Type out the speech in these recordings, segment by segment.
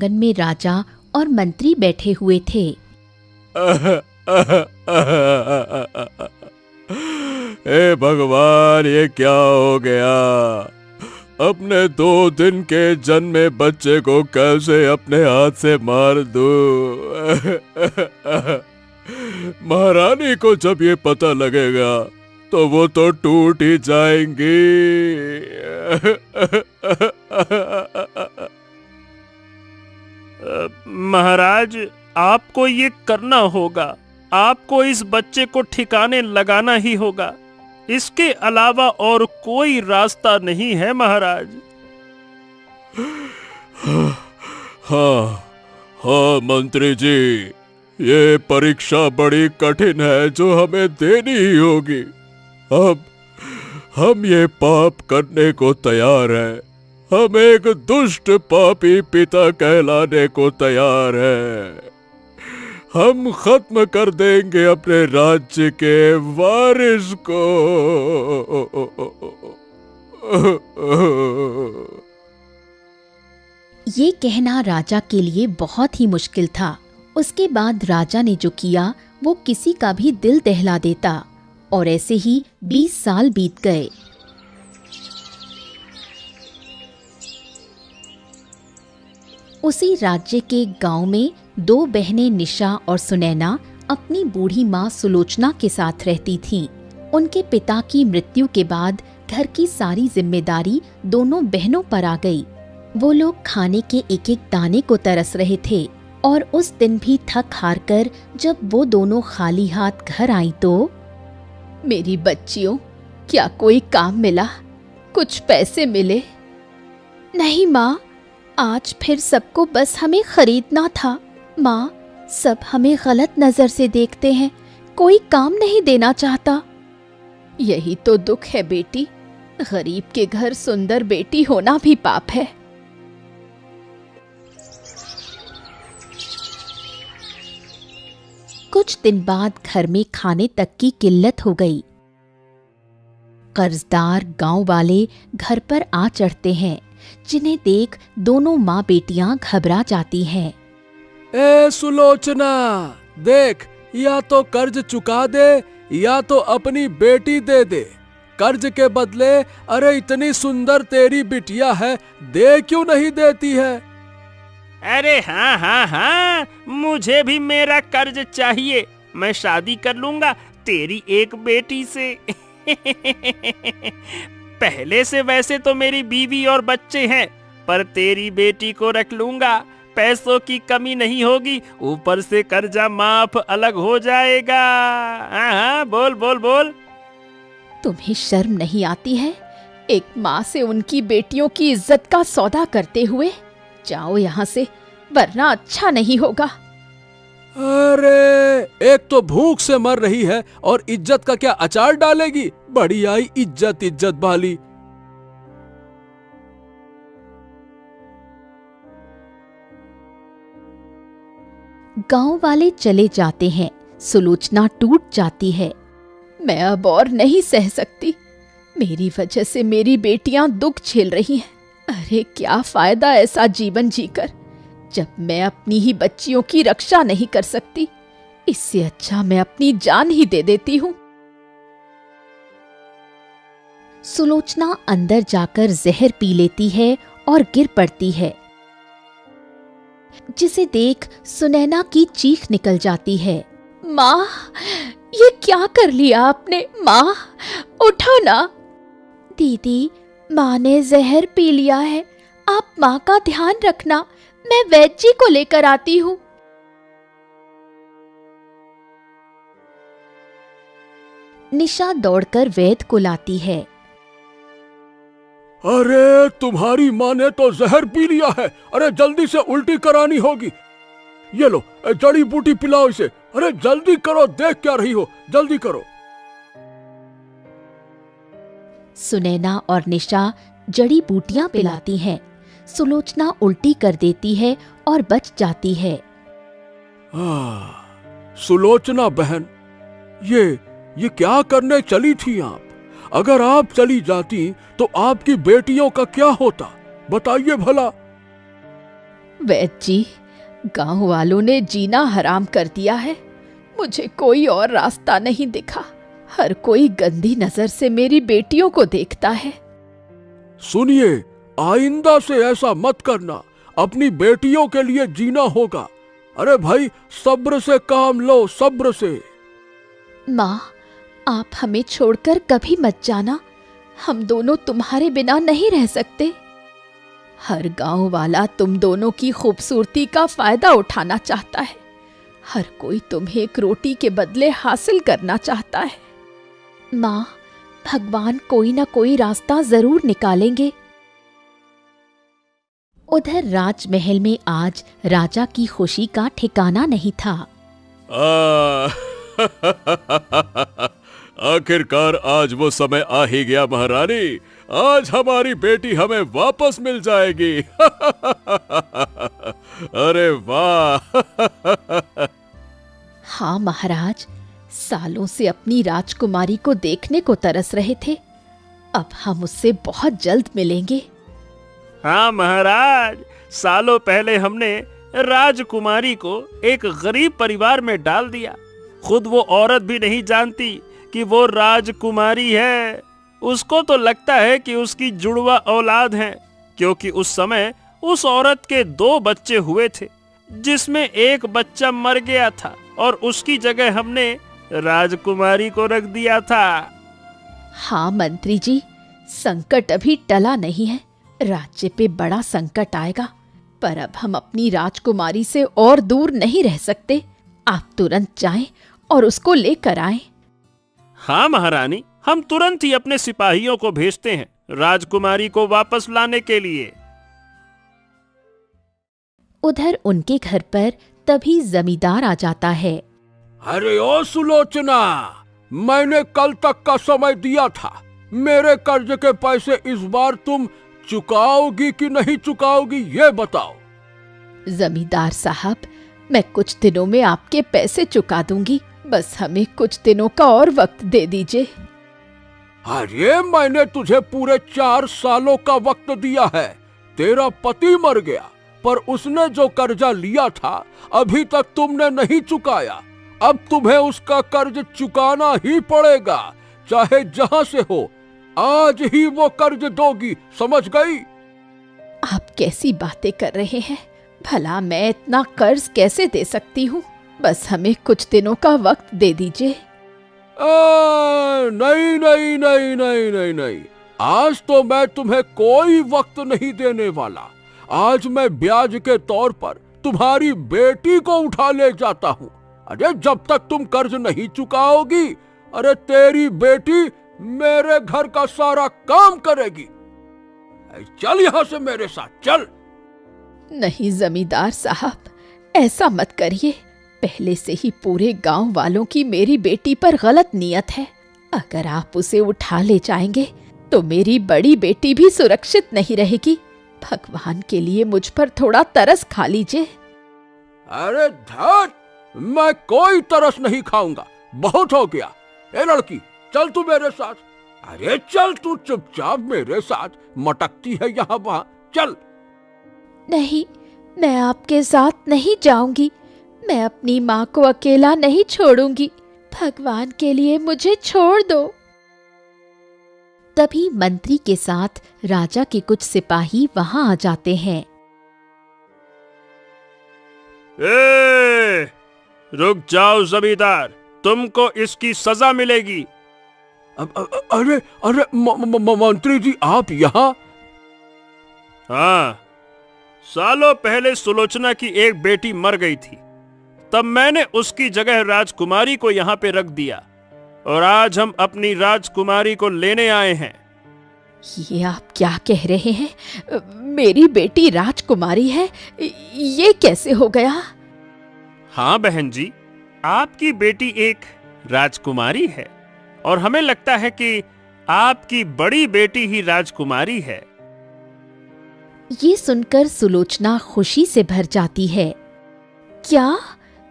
आंगन में राजा और मंत्री बैठे हुए थे। हे भगवान, ये क्या हो गया? अपने 2 दिन के जन्मे बच्चे को कैसे अपने हाथ से मार दूं? महारानी को जब ये पता लगेगा तो वो तो टूट ही जाएंगी। महाराज, आपको ये करना होगा। आपको इस बच्चे को ठिकाने लगाना ही होगा। इसके अलावा और कोई रास्ता नहीं है महाराज। हाँ हाँ मंत्री जी, ये परीक्षा बड़ी कठिन है जो हमें देनी ही होगी। अब हम ये पाप करने को तैयार हैं। हम एक दुष्ट पापी पिता कहलाने को तैयार हैं। हम खत्म कर देंगे अपने राज्य के वारिस को। ये कहना राजा के लिए बहुत ही मुश्किल था। उसके बाद राजा ने जो किया वो किसी का भी दिल दहला देता, और ऐसे ही 20 साल बीत गए। उसी राज्य के गांव में 2 बहनें निशा और सुनैना अपनी बूढ़ी माँ सुलोचना के साथ रहती थीं। उनके पिता की मृत्यु के बाद घर की सारी जिम्मेदारी दोनों बहनों पर आ गई। वो लोग खाने के एक एक दाने को तरस रहे थे, और उस दिन भी थक हार कर जब वो दोनों खाली हाथ घर आई तो, मेरी बच्चियों, क्या कोई काम मिला? कुछ पैसे मिले? नहीं माँ, आज फिर सबको बस हमें खरीदना था। माँ, सब हमें गलत नजर से देखते हैं, कोई काम नहीं देना चाहता। यही तो दुख है बेटी, गरीब के घर सुंदर बेटी होना भी पाप है। कुछ दिन बाद घर में खाने तक की किल्लत हो गई। कर्जदार गांव वाले घर पर आ चढ़ते हैं, जिन्हें देख दोनों माँ बेटियां घबरा जाती हैं। ए सुलोचना, देख, या तो कर्ज चुका दे या तो अपनी बेटी दे दे। कर्ज के बदले, अरे इतनी सुंदर तेरी बिटिया है, दे क्यों नहीं देती है? अरे हाँ हाँ हाँ, मुझे भी मेरा कर्ज चाहिए। मैं शादी कर लूंगा तेरी एक बेटी से। पहले से वैसे तो मेरी बीवी और बच्चे हैं, पर तेरी बेटी को रख लूंगा। पैसों की कमी नहीं होगी, ऊपर से कर्जा माफ अलग हो जाएगा। हाँ हाँ, बोल बोल बोल। तुम्हें शर्म नहीं आती है? एक माँ से उनकी बेटियों की इज्जत का सौदा करते हुए? जाओ यहाँ से, वरना अच्छा नहीं होगा। अरे, एक तो भूख से मर रही है और इज्जत का क्या अचार डालेगी? बड़ी आई इज्जत इज्जत वाली। गांव वाले चले जाते हैं। सुलोचना टूट जाती है। मैं अब और नहीं सह सकती। मेरी वजह से मेरी बेटियां दुख झेल रही हैं। अरे क्या फायदा ऐसा जीवन जीकर, जब मैं अपनी ही बच्चियों की रक्षा नहीं कर सकती। इससे अच्छा मैं अपनी जान ही दे देती हूँ। सुलोचना अंदर जाकर जहर पी लेती है और गिर पड़ती है, जिसे देख सुनैना की चीख निकल जाती है। माँ, ये क्या कर लिया आपने? माँ, उठो ना। दीदी, माँ ने जहर पी लिया है, आप माँ का ध्यान रखना, मैं वैद्य जी को लेकर आती हूँ। निशा दौड़कर वैद्य को लाती है। अरे, तुम्हारी माँ ने तो जहर पी लिया है। अरे जल्दी से उल्टी करानी होगी। ये लो, जड़ी बूटी पिलाओ इसे। अरे जल्दी करो, देख क्या रही हो, जल्दी करो। सुनैना और निशा जड़ी बूटियां पिलाती हैं। सुलोचना उल्टी कर देती है और बच जाती है। सुलोचना बहन, ये क्या करने चली थी आप? अगर आप चली जाती तो आपकी बेटियों का क्या होता, बताइए भला। वैद्य जी, गांव वालों ने जीना हराम कर दिया है। मुझे कोई और रास्ता नहीं दिखा। हर कोई गंदी नजर से मेरी बेटियों को देखता है। सुनिए, आइंदा से ऐसा मत करना। अपनी बेटियों के लिए जीना होगा। अरे भाई, सब्र से काम लो, सब्र से। माँ, आप हमें छोड़कर कभी मत जाना। हम दोनों तुम्हारे बिना नहीं रह सकते। हर गांव वाला तुम दोनों की खूबसूरती का फायदा उठाना चाहता है। हर कोई तुम्हें एक रोटी के बदले हासिल करना चाहता है। माँ, भगवान कोई ना कोई रास्ता जरूर निकालेंगे। उधर राजमहल में आज राजा की खुशी का ठिकाना नहीं था। आखिरकार आज वो समय आ ही गया महारानी। आज हमारी बेटी हमें वापस मिल जाएगी। अरे वाह। हाँ महाराज, सालों से अपनी राजकुमारी को देखने को तरस रहे थे। अब हम उससे बहुत जल्द मिलेंगे। हाँ महाराज, सालों पहले हमने राजकुमारी को एक गरीब परिवार में डाल दिया। खुद वो औरत भी नहीं जानती कि वो राजकुमारी है। उसको तो लगता है कि उसकी जुड़वा औलाद है, क्योंकि उस समय उस औरत के 2 बच्चे हुए थे, जिसमें एक बच्चा मर गया था और उसकी जगह हमने राजकुमारी को रख दिया था। हाँ मंत्री जी, संकट अभी टला नहीं है। राज्य पे बड़ा संकट आएगा, पर अब हम अपनी राजकुमारी से और दूर नहीं रह सकते। आप तुरंत जाएं और उसको लेकर आएं। हाँ महारानी, हम तुरंत ही अपने सिपाहियों को भेजते हैं राजकुमारी को वापस लाने के लिए। उधर उनके घर पर तभी जमींदार आ जाता है। अरे ओ सुलोचना, मैंने कल तक का समय दिया था। मेरे कर्ज के पैसे इस बार तुम चुकाओगी कि नहीं चुकाओगी, ये बताओ। जमींदार साहब, मैं कुछ दिनों में आपके पैसे चुका दूंगी। बस हमें कुछ दिनों का और वक्त दे दीजिए। अरे मैंने तुझे पूरे 4 सालों का वक्त दिया है। तेरा पति मर गया, पर उसने जो कर्जा लिया था अभी तक तुमने नहीं चुकाया। अब तुम्हें उसका कर्ज चुकाना ही पड़ेगा, चाहे जहां से हो। आज ही वो कर्ज दोगी, समझ गई? आप कैसी बातें कर रहे हैं? भला मैं इतना कर्ज कैसे दे सकती हूँ? बस हमें कुछ दिनों का वक्त दे दीजिए। नहीं नहीं नहीं नहीं नहीं नहीं, आज तो मैं तुम्हें कोई वक्त नहीं देने वाला। आज मैं ब्याज के तौर पर तुम्हारी बेटी को उठा ले जाता हूँ। अरे जब तक तुम कर्ज नहीं चुकाओगी, अरे तेरी बेटी मेरे घर का सारा काम करेगी। चल यहाँ से मेरे साथ, चल। नहीं जमींदार साहब, ऐसा मत करिए। पहले से ही पूरे गांव वालों की मेरी बेटी पर गलत नियत है। अगर आप उसे उठा ले जाएंगे तो मेरी बड़ी बेटी भी सुरक्षित नहीं रहेगी। भगवान के लिए मुझ पर थोड़ा तरस खा लीजिए। अरे धत, मैं कोई तरस नहीं खाऊंगा, बहुत हो गया। ए लड़की, चल तू मेरे साथ। अरे चल तू चुपचाप मेरे साथ, मटकती है यहाँ वहां, चल। नहीं, मैं आपके साथ नहीं जाऊंगी। मैं अपनी माँ को अकेला नहीं छोड़ूंगी। भगवान के लिए मुझे छोड़ दो। तभी मंत्री के साथ राजा के कुछ सिपाही वहां आ जाते हैं। रुक जाओ जमींदार, तुमको इसकी सजा मिलेगी। अरे अरे मंत्री जी, आप यहाँ? हाँ, सालों पहले सुलोचना की एक बेटी मर गई थी, तब मैंने उसकी जगह राजकुमारी को यहाँ पे रख दिया, और आज हम अपनी राजकुमारी को लेने आए हैं। ये आप क्या कह रहे हैं? मेरी बेटी राजकुमारी है? ये कैसे हो गया? हाँ बहन जी, आपकी बेटी एक राजकुमारी है, और हमें लगता है कि आपकी बड़ी बेटी ही राजकुमारी है। ये सुनकर सुलोचना खुशी से भर जाती है। क्या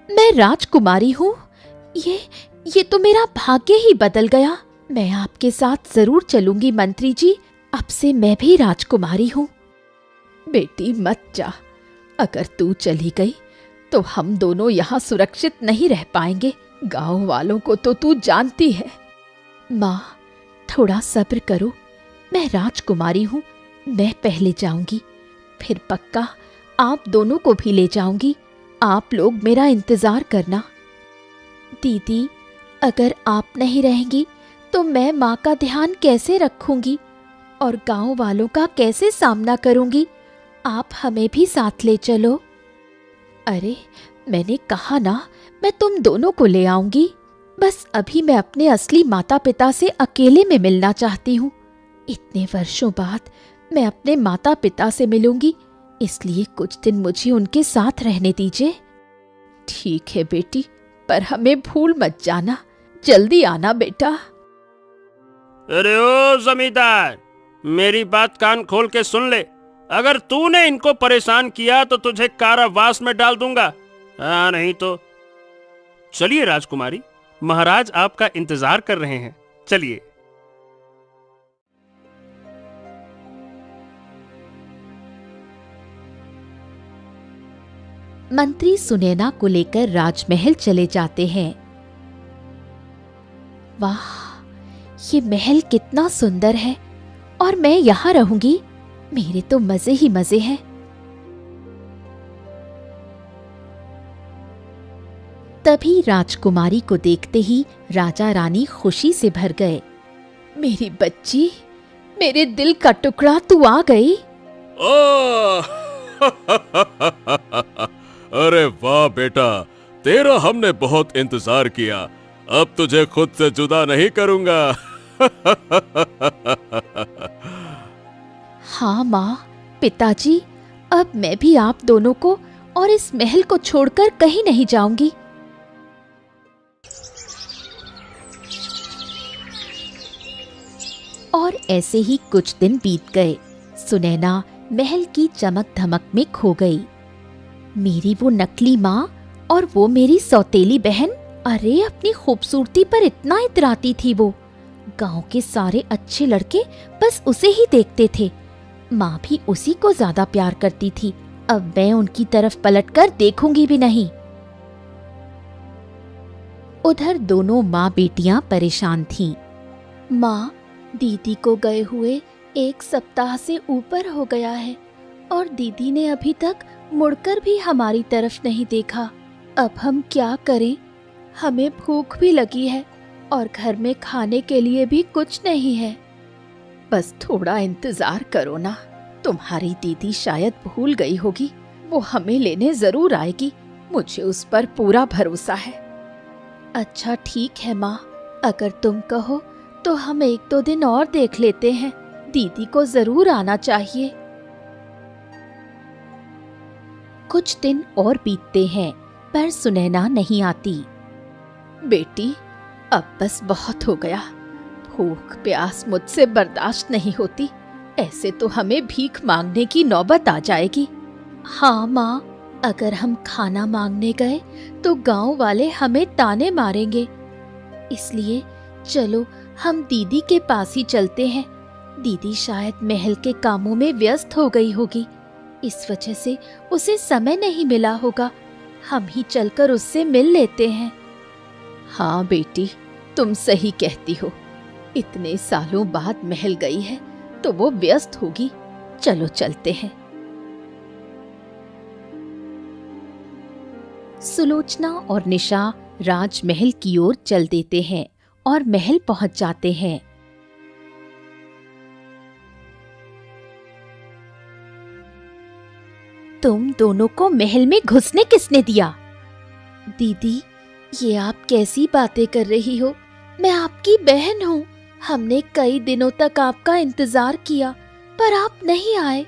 मैं राजकुमारी हूँ? ये तो मेरा भाग्य ही बदल गया। मैं आपके साथ जरूर चलूंगी मंत्री जी। अब से मैं भी राजकुमारी हूँ। बेटी मत जा, अगर तू चली गई तो हम दोनों यहाँ सुरक्षित नहीं रह पाएंगे। गांव वालों को तो तू जानती है। माँ, थोड़ा सब्र करो। मैं राजकुमारी हूँ, मैं पहले जाऊंगी, फिर पक्का आप दोनों को भी ले जाऊंगी। आप लोग मेरा इंतजार करना। दीदी, अगर आप नहीं रहेंगी तो मैं माँ का ध्यान कैसे रखूंगी और गांव वालों का कैसे सामना करूंगी? आप हमें भी साथ ले चलो। अरे, मैंने कहा ना, मैं तुम दोनों को ले आऊंगी। बस अभी मैं अपने असली माता पिता से अकेले में मिलना चाहती हूँ। इतने वर्षों बाद मैं अपने माता पिता से मिलूंगी, इसलिए कुछ दिन मुझे उनके साथ रहने दीजिए। ठीक है बेटी, पर हमें भूल मत जाना। जल्दी आना बेटा। अरे ओ जमींदार, मेरी बात कान खोल के सुन ले। अगर तूने इनको परेशान किया तो तुझे कारावास में डाल दूंगा। हाँ, नहीं तो। चलिए राजकुमारी, महाराज आपका इंतजार कर रहे हैं। चलिए। मंत्री सुनैना को लेकर राजमहल चले जाते हैं। वाह, ये महल कितना सुंदर है और मैं यहाँ रहूंगी। मेरे तो मजे ही मजे हैं। तभी राजकुमारी को देखते ही राजा रानी खुशी से भर गए। मेरी बच्ची, मेरे दिल का टुकड़ा, तू आ गई। अरे वाह बेटा, तेरा हमने बहुत इंतजार किया। अब तुझे खुद से जुदा नहीं करूंगा। हाँ माँ, पिताजी, अब मैं भी आप दोनों को और इस महल को छोड़कर कहीं नहीं जाऊंगी। और ऐसे ही कुछ दिन बीत गए। सुनैना महल की चमक धमक में खो गई। मेरी वो नकली माँ और वो मेरी सौतेली बहन, अरे अपनी खूबसूरती पर इतना इतराती थी वो। गांव के सारे अच्छे लड़के बस उसे ही देखते थे। माँ भी उसी को ज्यादा प्यार करती थी। अब मैं उनकी तरफ पलटकर देखूंगी भी नहीं। उधर दोनों माँ बेटियां परेशान थीं। माँ, दीदी को गए हुए 1 सप्ताह से ऊपर हो गया है और दीदी ने अभी तक मुड़कर भी हमारी तरफ नहीं देखा। अब हम क्या करें? हमें भूख भी लगी है और घर में खाने के लिए भी कुछ नहीं है। बस थोड़ा इंतजार करो ना, तुम्हारी दीदी शायद भूल गई होगी। वो हमें लेने जरूर आएगी, मुझे उस पर पूरा भरोसा है। अच्छा ठीक है माँ, अगर तुम कहो तो हम 1-2 दिन और देख लेते हैं। दीदी को जरूर आना चाहिए। कुछ दिन और बीतते हैं पर सुनैना नहीं आती। बेटी, अब बस बहुत हो गया। भूख प्यास मुझसे बर्दाश्त नहीं होती। ऐसे तो हमें भीख मांगने की नौबत आ जाएगी। हाँ माँ, अगर हम खाना मांगने गए तो गांव वाले हमें ताने मारेंगे। इसलिए चलो हम दीदी के पास ही चलते हैं। दीदी शायद महल के कामों में व्यस्त हो गई होगी, इस वजह से उसे समय नहीं मिला होगा। हम ही चलकर उससे मिल लेते हैं। हाँ बेटी, तुम सही कहती हो। इतने सालों बाद महल गई है तो वो व्यस्त होगी। चलो चलते हैं। सुलोचना और निशा राजमहल की ओर चल देते हैं और महल पहुंच जाते हैं। तुम दोनों को महल में घुसने किसने दिया? दीदी, ये आप कैसी बातें कर रही हो? मैं आपकी बहन हूँ। हमने कई दिनों तक आपका इंतजार किया पर आप नहीं आए।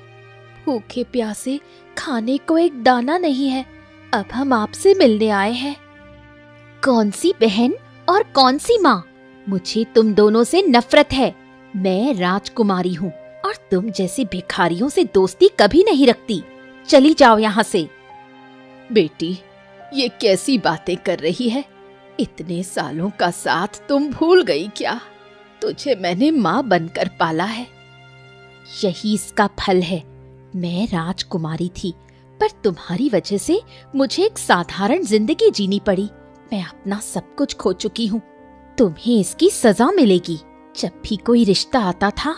भूखे प्यासे खाने को एक दाना नहीं है। अब हम आपसे मिलने आए हैं। कौन सी बहन और कौन सी माँ? मुझे तुम दोनों से नफरत है। मैं राजकुमारी हूँ और तुम जैसे भिखारियों से दोस्ती कभी नहीं रखती। चली जाओ यहाँ से। बेटी, ये कैसी बातें कर रही है? इतने सालों का साथ तुम भूल गई क्या? तुझे मैंने माँ बनकर पाला है। यही इसका फल है। मैं राजकुमारी थी पर तुम्हारी वजह से मुझे एक साधारण जिंदगी जीनी पड़ी। मैं अपना सब कुछ खो चुकी हूँ। तुम्हें इसकी सजा मिलेगी। जब भी कोई रिश्ता आता था,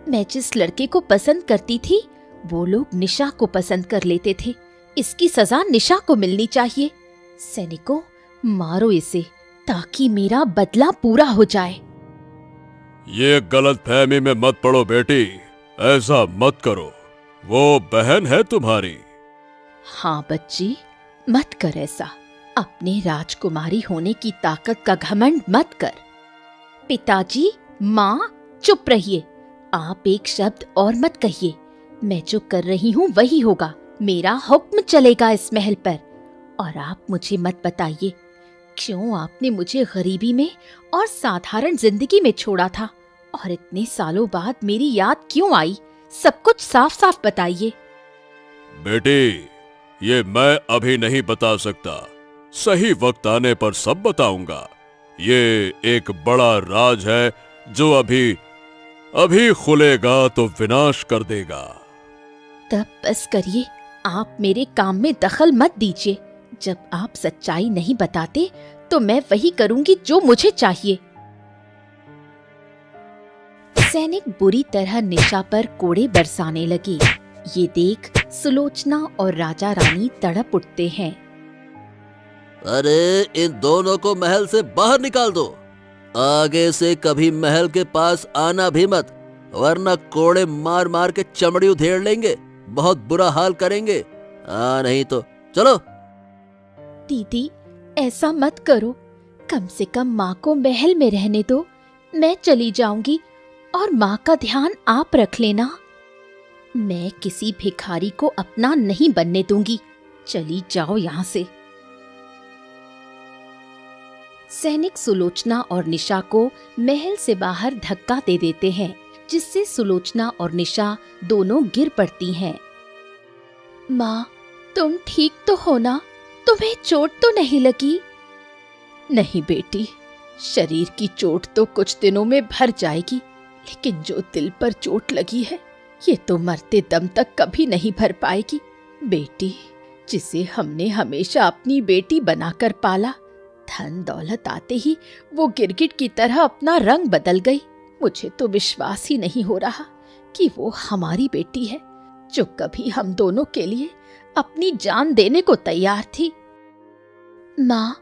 मैं जिस लड़के को पसंद करती थी वो लोग निशा को पसंद कर लेते थे। इसकी सजा निशा को मिलनी चाहिए। सैनिकों, मारो इसे ताकि मेरा बदला पूरा हो जाए। ये गलतफहमी में मत पड़ो बेटी, ऐसा मत करो। वो बहन है तुम्हारी। हाँ बच्ची, मत कर ऐसा। अपने राजकुमारी होने की ताकत का घमंड मत कर। पिताजी, माँ, चुप रहिए। आप एक शब्द और मत कहिए। मैं जो कर रही हूँ वही होगा। मेरा हुक्म चलेगा इस महल पर। और आप मुझे मत बताइए क्यों आपने मुझे गरीबी में और साधारण जिंदगी में छोड़ा था, और इतने सालों बाद मेरी याद क्यों आई। सब कुछ साफ साफ बताइए। बेटी, ये मैं अभी नहीं बता सकता। सही वक्त आने पर सब बताऊंगा। ये एक बड़ा राज है जो अभी खुलेगा तो विनाश कर देगा। तब बस करिए, आप मेरे काम में दखल मत दीजिए। जब आप सच्चाई नहीं बताते तो मैं वही करूंगी जो मुझे चाहिए। सैनिक बुरी तरह निशा पर कोड़े बरसाने लगे। ये देख सुलोचना और राजा रानी तड़प उठते हैं। अरे, इन दोनों को महल से बाहर निकाल दो। आगे से कभी महल के पास आना भी मत, वरना कोड़े मार मार के चमड़ी उधेड़ लेंगे। बहुत बुरा हाल करेंगे। नहीं तो चलो। दीदी, ऐसा मत करो। कम से कम माँ को महल में रहने दो। मैं चली जाऊंगी और माँ का ध्यान आप रख लेना। मैं किसी भिखारी को अपना नहीं बनने दूंगी। चली जाओ यहाँ से। सैनिक सुलोचना और निशा को महल से बाहर धक्का दे देते हैं, जिससे सुलोचना और निशा दोनों गिर पड़ती हैं। माँ, तुम ठीक तो हो ना? तुम्हें चोट तो नहीं लगी? नहीं बेटी, शरीर की चोट तो कुछ दिनों में भर जाएगी, लेकिन जो दिल पर चोट लगी है ये तो मरते दम तक कभी नहीं भर पाएगी। बेटी, जिसे हमने हमेशा अपनी बेटी बनाकर पाला, धन दौलत आते ही वो गिरगिट की तरह अपना रंग बदल गई। मुझे तो विश्वास ही नहीं हो रहा कि वो हमारी बेटी है, जो कभी हम दोनों के लिए अपनी जान देने को तैयार थी। माँ,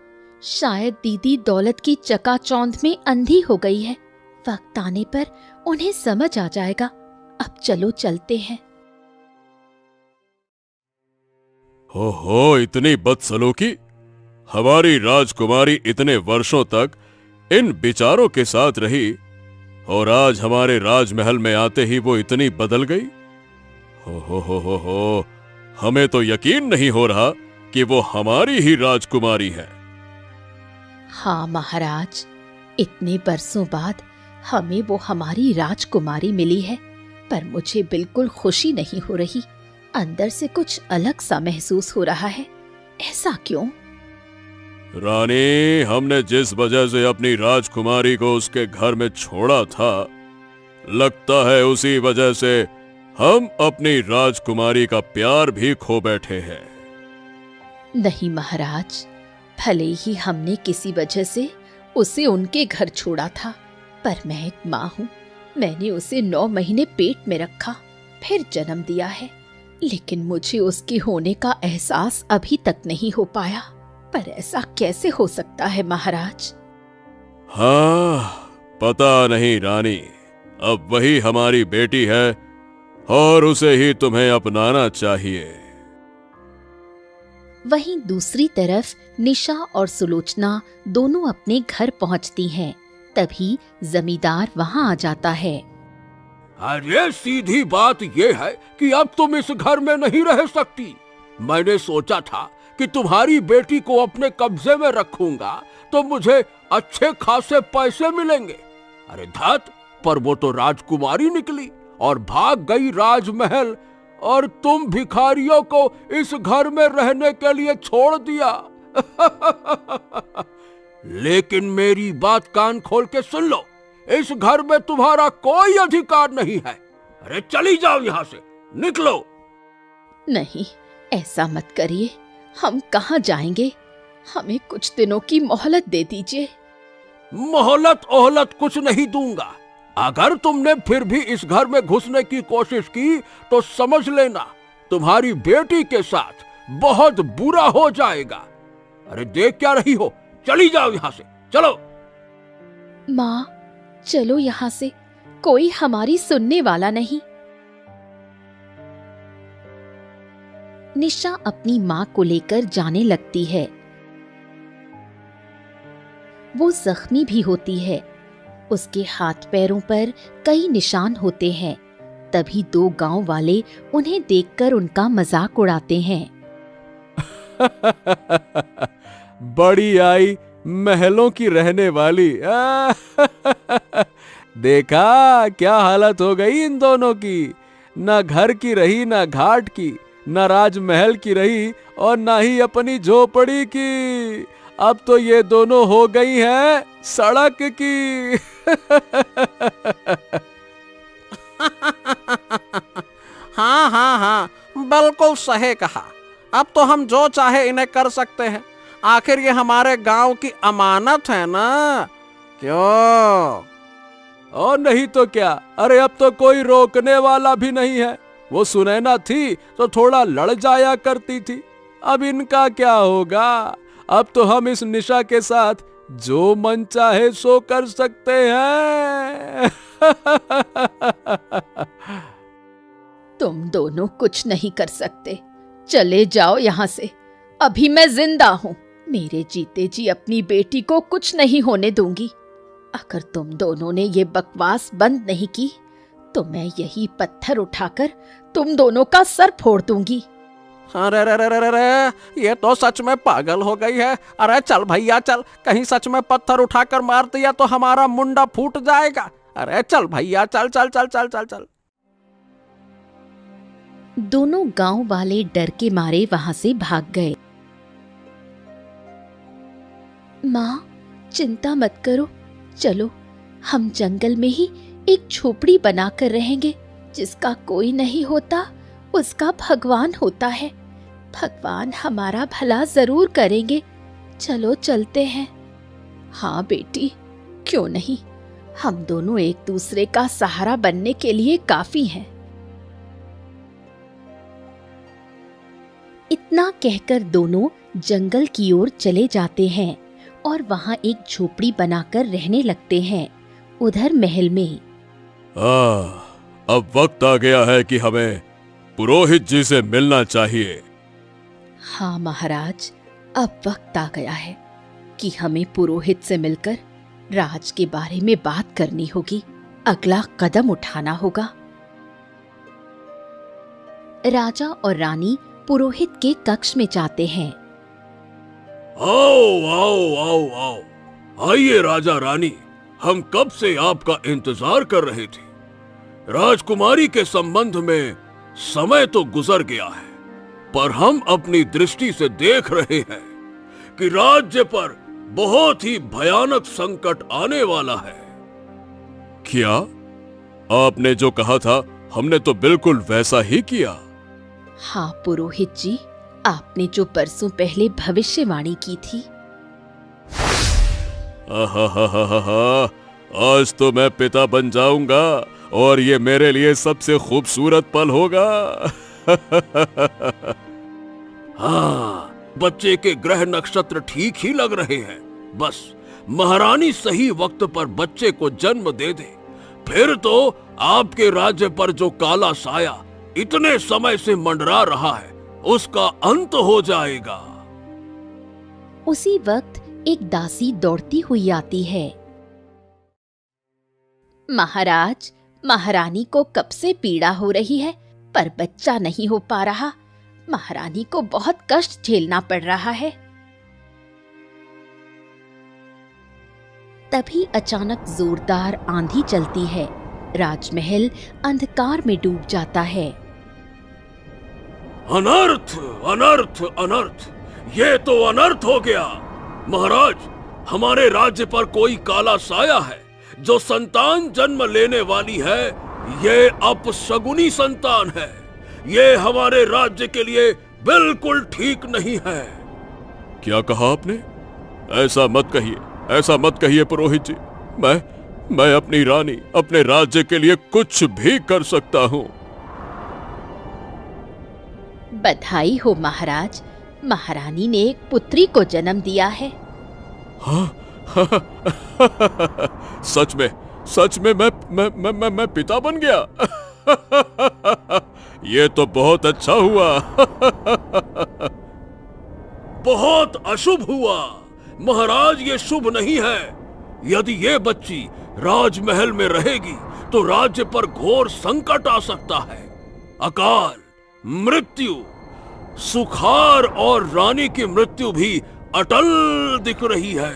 शायद दीदी दौलत की चकाचौंध में अंधी हो गई है। वक्त आने पर उन्हें समझ आ जाएगा। अब चलो चलते हैं। हो, इतनी बदसलूकी। हमारी राजकुमारी इतने वर्षों तक इन विचारों के साथ रही और आज हमारे राजमहल में आते ही वो इतनी बदल गई। हो, हमें तो यकीन नहीं हो रहा कि वो हमारी ही राजकुमारी है। हाँ महाराज, इतने बरसों बाद हमें वो हमारी राजकुमारी मिली है, पर मुझे बिल्कुल खुशी नहीं हो रही। अंदर से कुछ अलग सा महसूस हो रहा है। ऐसा क्यों? रानी, हमने जिस वजह से अपनी राजकुमारी को उसके घर में छोड़ा था, लगता है उसी वजह से हम अपनी राजकुमारी का प्यार भी खो बैठे हैं। नहीं महाराज, भले ही हमने किसी वजह से उसे उनके घर छोड़ा था, पर मैं एक माँ हूँ। मैंने उसे 9 महीने पेट में रखा, फिर जन्म दिया है, लेकिन मुझे उसके होने का एहसास अभी तक नहीं हो पाया। पर ऐसा कैसे हो सकता है महाराज? हाँ, पता नहीं रानी, अब वही हमारी बेटी है और उसे ही तुम्हें अपनाना चाहिए। वहीं दूसरी तरफ निशा और सुलोचना दोनों अपने घर पहुंचती हैं। तभी जमींदार वहां आ जाता है। अरे, सीधी बात ये है कि अब तुम इस घर में नहीं रह सकती। मैंने सोचा था कि तुम्हारी बेटी को अपने कब्जे में रखूंगा तो मुझे अच्छे खासे पैसे मिलेंगे। अरे धत, पर वो तो राजकुमारी निकली और भाग गई राजमहल, और तुम भिखारियों को इस घर में रहने के लिए छोड़ दिया। लेकिन मेरी बात कान खोल के सुन लो, इस घर में तुम्हारा कोई अधिकार नहीं है। अरे चली जाओ यहाँ से, निकलो। नहीं, ऐसा मत करिए, हम कहाँ जाएंगे? हमें कुछ दिनों की मोहलत दे दीजिए। मोहलत ओहलत कुछ नहीं दूंगा। अगर तुमने फिर भी इस घर में घुसने की कोशिश की तो समझ लेना तुम्हारी बेटी के साथ बहुत बुरा हो जाएगा। अरे देख क्या रही हो, चली जाओ यहां से, चलो। माँ, चलो यहाँ से, कोई हमारी सुनने वाला नहीं। निशा अपनी माँ को लेकर जाने लगती है। वो जख्मी भी होती है। उसके हाथ पैरों पर कई निशान होते हैं। तभी दो गांव वाले उन्हें देखकर उनका मजाक उड़ाते हैं। बड़ी आई महलों की रहने वाली। देखा क्या हालत हो गई इन दोनों की। न घर की रही, न घाट की, न राजमहल की रही और न ही अपनी झोपड़ी की। अब तो ये दोनों हो गई हैं सड़क की। हाँ हाँ हाँ, बिल्कुल सही कहा। अब तो हम जो चाहे इन्हें कर सकते हैं। आखिर ये हमारे गांव की अमानत है ना, क्यों? और नहीं तो क्या। अरे अब तो कोई रोकने वाला भी नहीं है। वो सुनैना थी तो थोड़ा लड़ जाया करती थी। अब इनका क्या होगा? अब तो हम इस निशा के साथ जो मन चाहे सो कर सकते हैं। तुम दोनों कुछ नहीं कर सकते। चले जाओ यहाँ से। अभी मैं जिंदा हूँ। मेरे जीते जी अपनी बेटी को कुछ नहीं होने दूंगी। अगर तुम दोनों ने ये बकवास बंद नहीं की तो मैं यही पत्थर उठाकर तुम दोनों का सर फोड़ दूंगी। अरे रे रे रे रे, ये तो सच में पागल हो गई है। अरे चल भैया चल, कहीं सच में पत्थर उठाकर मार दिया तो हमारा मुंडा फूट जाएगा। अरे चल भैया चल चल चल चल चल चल। दोनों गांव वाले डर के मारे वहां से भाग गए। माँ, चिंता मत करो। चलो, हम जंगल में ही एक झोपड़ी बनाकर रहेंगे। जिसका कोई नहीं होता उसका भगवान होता है। भगवान हमारा भला जरूर करेंगे। चलो चलते हैं। हाँ बेटी, क्यों नहीं। हम दोनों एक दूसरे का सहारा बनने के लिए काफी हैं। इतना कहकर दोनों जंगल की ओर चले जाते हैं और वहां एक झोपड़ी बनाकर रहने लगते हैं। उधर महल में अब वक्त आ गया है कि हमें पुरोहित जी से मिलना चाहिए। हाँ महाराज, अब वक्त आ गया है कि हमें पुरोहित से मिलकर राज के बारे में बात करनी होगी। अगला कदम उठाना होगा। राजा और रानी पुरोहित के कक्ष में जाते हैं। आओ आओ आओ आओ, आइए राजा रानी, हम कब से आपका इंतजार कर रहे थे। राजकुमारी के संबंध में समय तो गुजर गया है, पर हम अपनी दृष्टि से देख रहे हैं कि राज्य पर बहुत ही भयानक संकट आने वाला है। क्या? आपने जो कहा था हमने तो बिल्कुल वैसा ही किया। हाँ पुरोहित जी, आपने जो बरसों पहले भविष्यवाणी की थी। आहा, आज तो मैं पिता बन जाऊंगा और ये मेरे लिए सबसे खूबसूरत पल होगा। हाँ, बच्चे के ग्रह नक्षत्र ठीक ही लग रहे हैं। बस महारानी सही वक्त पर बच्चे को जन्म दे दे, फिर तो आपके राज्य पर जो काला साया इतने समय से मंडरा रहा है उसका अंत हो जाएगा। उसी वक्त एक दासी दौड़ती हुई आती है। महाराज, महारानी को कब से पीड़ा हो रही है पर बच्चा नहीं हो पा रहा। महारानी को बहुत कष्ट झेलना पड़ रहा है। तभी अचानक जोरदार आंधी चलती है। राजमहल अंधकार में डूब जाता है। अनर्थ अनर्थ अनर्थ, ये तो अनर्थ हो गया। महाराज, हमारे राज्य पर कोई काला साया है जो संतान जन्म लेने वाली है। ये अपशगुनी संतान है। ये हमारे राज्य के लिए बिल्कुल ठीक नहीं है। क्या कहा आपने? ऐसा मत कहिए, ऐसा मत कहिए पुरोहित जी। मैं अपनी रानी, अपने राज्य के लिए कुछ भी कर सकता हूँ। बधाई हो महाराज, महारानी ने एक पुत्री को जन्म दिया है। हाँ, सच में मैं पिता बन गया। ये तो बहुत अच्छा हुआ। बहुत अशुभ हुआ महाराज, ये शुभ नहीं है। यदि ये बच्ची राजमहल में रहेगी तो राज्य पर घोर संकट आ सकता है। अकाल, मृत्यु, सुखार और रानी की मृत्यु भी अटल दिख रही है।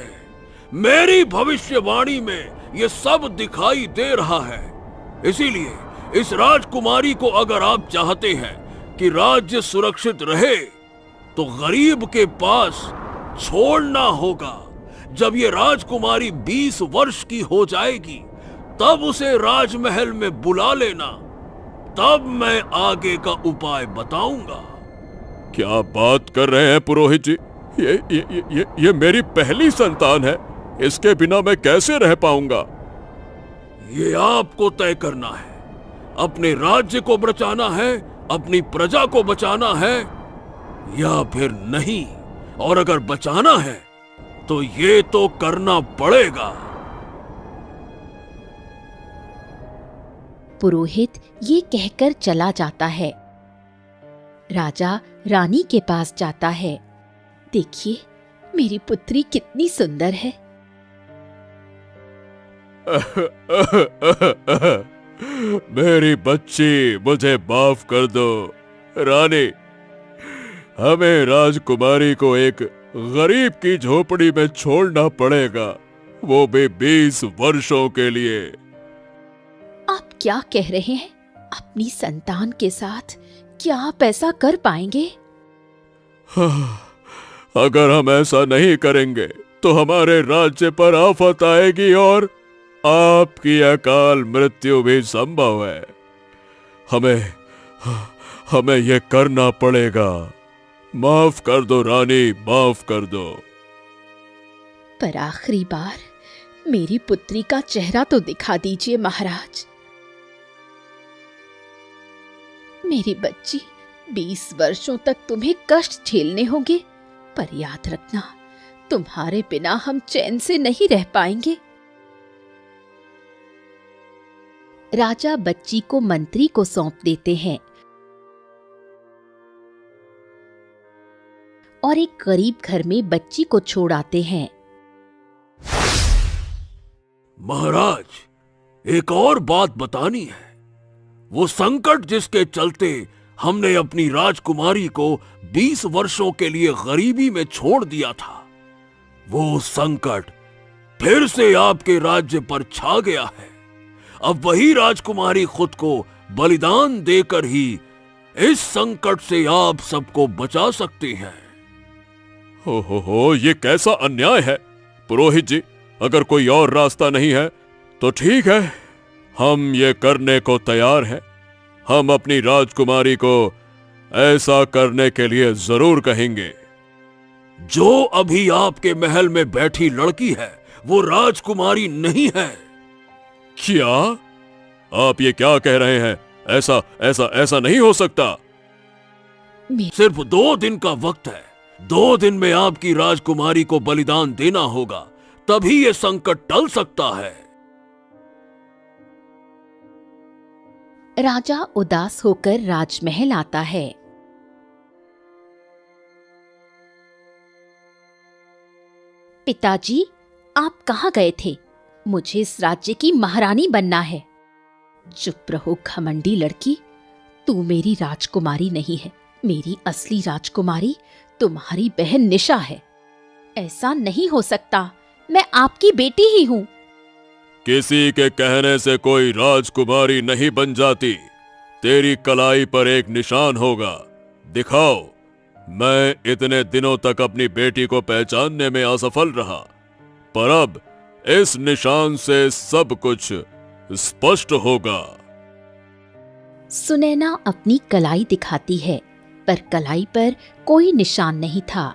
मेरी भविष्यवाणी में ये सब दिखाई दे रहा है। इसीलिए इस राजकुमारी को अगर आप चाहते हैं कि राज्य सुरक्षित रहे तो गरीब के पास छोड़ना होगा। जब ये राजकुमारी 20 वर्ष की हो जाएगी तब उसे राजमहल में बुला लेना, तब मैं आगे का उपाय बताऊंगा। क्या बात कर रहे हैं पुरोहित जी? ये मेरी पहली संतान है, इसके बिना मैं कैसे रह पाऊंगा? ये आपको तय करना है। अपने राज्य को बचाना है, अपनी प्रजा को बचाना है या फिर नहीं। और अगर बचाना है तो ये तो करना पड़ेगा। पुरोहित ये कहकर चला जाता है। राजा रानी के पास जाता है। देखिए, मेरी पुत्री कितनी सुंदर है। मेरी बच्ची, मुझे माफ कर दो। रानी, हमें राजकुमारी को एक गरीब की झोपड़ी में छोड़ना पड़ेगा, वो भी 20 वर्षों के लिए। आप क्या कह रहे हैं? अपनी संतान के साथ क्या आप ऐसा कर पाएंगे? अगर हम ऐसा नहीं करेंगे तो हमारे राज्य पर आफत आएगी और आपकी अकाल मृत्यु भी संभव है। हमें यह करना पड़ेगा। माफ कर दो रानी, माफ कर दो। पर आखिरी बार मेरी पुत्री का चेहरा तो दिखा दीजिए महाराज। मेरी बच्ची, 20 वर्षों तक तुम्हें कष्ट झेलने होंगे, पर याद रखना, तुम्हारे बिना हम चैन से नहीं रह पाएंगे। राजा बच्ची को मंत्री को सौंप देते हैं और एक गरीब घर में बच्ची को छोड़ आते हैं। महाराज, एक और बात बतानी है। वो संकट जिसके चलते हमने अपनी राजकुमारी को 20 वर्षों के लिए गरीबी में छोड़ दिया था, वो संकट फिर से आपके राज्य पर छा गया है। अब वही राजकुमारी खुद को बलिदान देकर ही इस संकट से आप सबको बचा सकती हैं। हो, ये कैसा अन्याय है पुरोहित जी। अगर कोई और रास्ता नहीं है तो ठीक है, हम ये करने को तैयार हैं। हम अपनी राजकुमारी को ऐसा करने के लिए जरूर कहेंगे। जो अभी आपके महल में बैठी लड़की है वो राजकुमारी नहीं है। क्या आप ये क्या कह रहे हैं? ऐसा नहीं हो सकता। सिर्फ 2 दिन का वक्त है। 2 दिन में आपकी राजकुमारी को बलिदान देना होगा, तभी ये संकट टल सकता है। राजा उदास होकर राजमहल आता है। पिताजी, आप कहाँ गए थे? मुझे इस राज्य की महारानी बनना है। चुप रहो घमंडी लड़की, तू मेरी राजकुमारी नहीं है। मेरी असली राजकुमारी तुम्हारी बहन निशा है। ऐसा नहीं हो सकता, मैं आपकी बेटी ही हूँ। किसी के कहने से कोई राजकुमारी नहीं बन जाती। तेरी कलाई पर एक निशान होगा, दिखाओ। मैं इतने दिनों तक अपनी बेटी को पहचानने में असफल रहा, पर अब इस निशान से सब कुछ स्पष्ट होगा। सुनैना अपनी कलाई दिखाती है। पर कलाई पर कोई निशान नहीं था।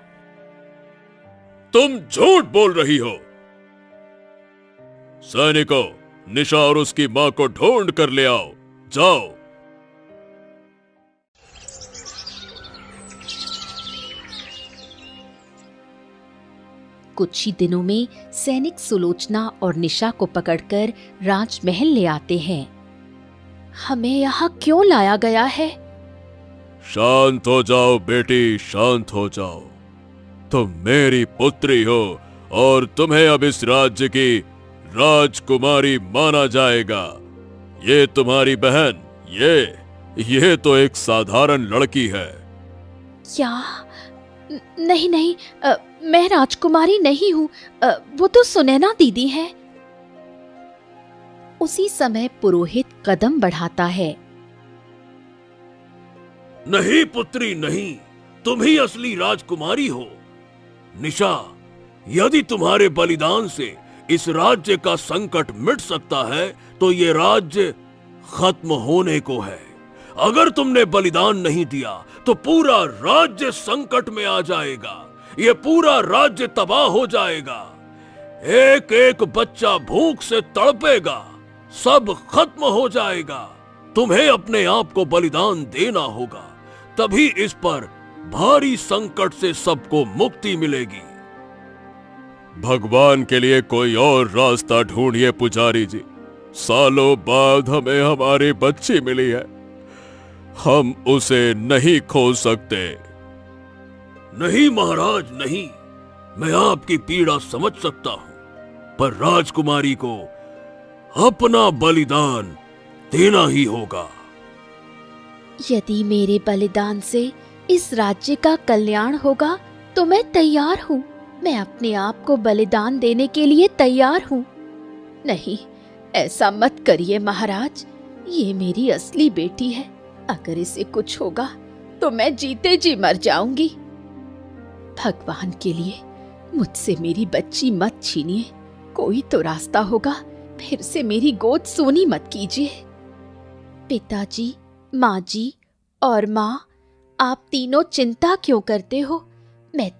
तुम झूठ बोल रही हो। सैनिकों, निशा और उसकी मां को ढूंढ कर ले आओ। जाओ। कुछ ही दिनों में सैनिक सुलोचना और निशा को पकड़कर राजमहल ले आते हैं। हमें यहाँ क्यों लाया गया है? शांत हो जाओ बेटी, शांत हो जाओ। तुम मेरी पुत्री हो और तुम्हें अब इस राज्य की राजकुमारी माना जाएगा। ये तुम्हारी बहन, ये तो एक साधारण लड़की है। क्या? नहीं नहीं, मैं राजकुमारी नहीं हूँ। वो तो सुनैना दीदी है। उसी समय पुरोहित कदम बढ़ाता है। नहीं पुत्री नहीं, तुम ही असली राजकुमारी हो। निशा, यदि तुम्हारे बलिदान से इस राज्य का संकट मिट सकता है तो ये राज्य खत्म होने को है। अगर तुमने बलिदान नहीं दिया तो पूरा राज्य संकट में आ जाएगा। ये पूरा राज्य तबाह हो जाएगा। एक एक बच्चा भूख से तड़पेगा। सब खत्म हो जाएगा। तुम्हें अपने आप को बलिदान देना होगा, तभी इस पर भारी संकट से सबको मुक्ति मिलेगी। भगवान के लिए कोई और रास्ता ढूंढिए पुजारी जी। सालों बाद हमें हमारी बच्ची मिली है, हम उसे नहीं खो सकते। नहीं महाराज नहीं, मैं आपकी पीड़ा समझ सकता हूं, पर राजकुमारी को अपना बलिदान देना ही होगा। यदि मेरे बलिदान से इस राज्य का कल्याण होगा तो मैं तैयार हूँ। मैं अपने आप को बलिदान देने के लिए तैयार हूँ। नहीं, ऐसा मत करिए महाराज। ये मेरी असली बेटी है। अगर इसे कुछ होगा तो मैं जीते जी मर जाऊंगी। भगवान के लिए मुझसे मेरी बच्ची मत छीनिए। कोई तो रास्ता होगा, फिर से मेरी गोद सोनी मत कीजिए। पिताजी, माँ जी और माँ, आप तीनों चिंता क्यों करते हो? मैं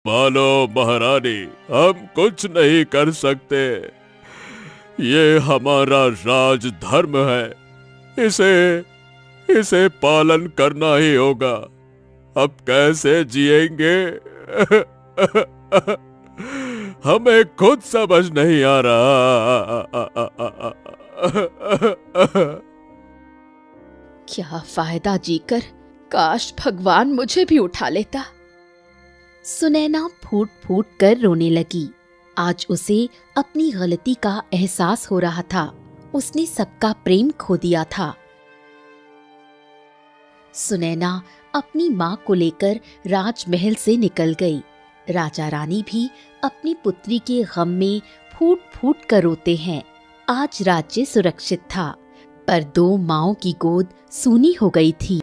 मानो महारानी, हम कुछ नहीं कर सकते। ये हमारा राज धर्म है। इसे पालन करना ही होगा। अब कैसे जिएंगे? हमें खुद समझ नहीं आ रहा। क्या फायदा जीकर? काश भगवान मुझे भी उठा लेता। सुनैना फूट फूट कर रोने लगी। आज उसे अपनी गलती का एहसास हो रहा था। उसने सबका प्रेम खो दिया था। सुनैना अपनी माँ को लेकर राजमहल से निकल गई। राजा रानी भी अपनी पुत्री के गम में फूट फूट कर रोते हैं। आज राज्य सुरक्षित था, पर दो माँओं की गोद सूनी हो गई थी।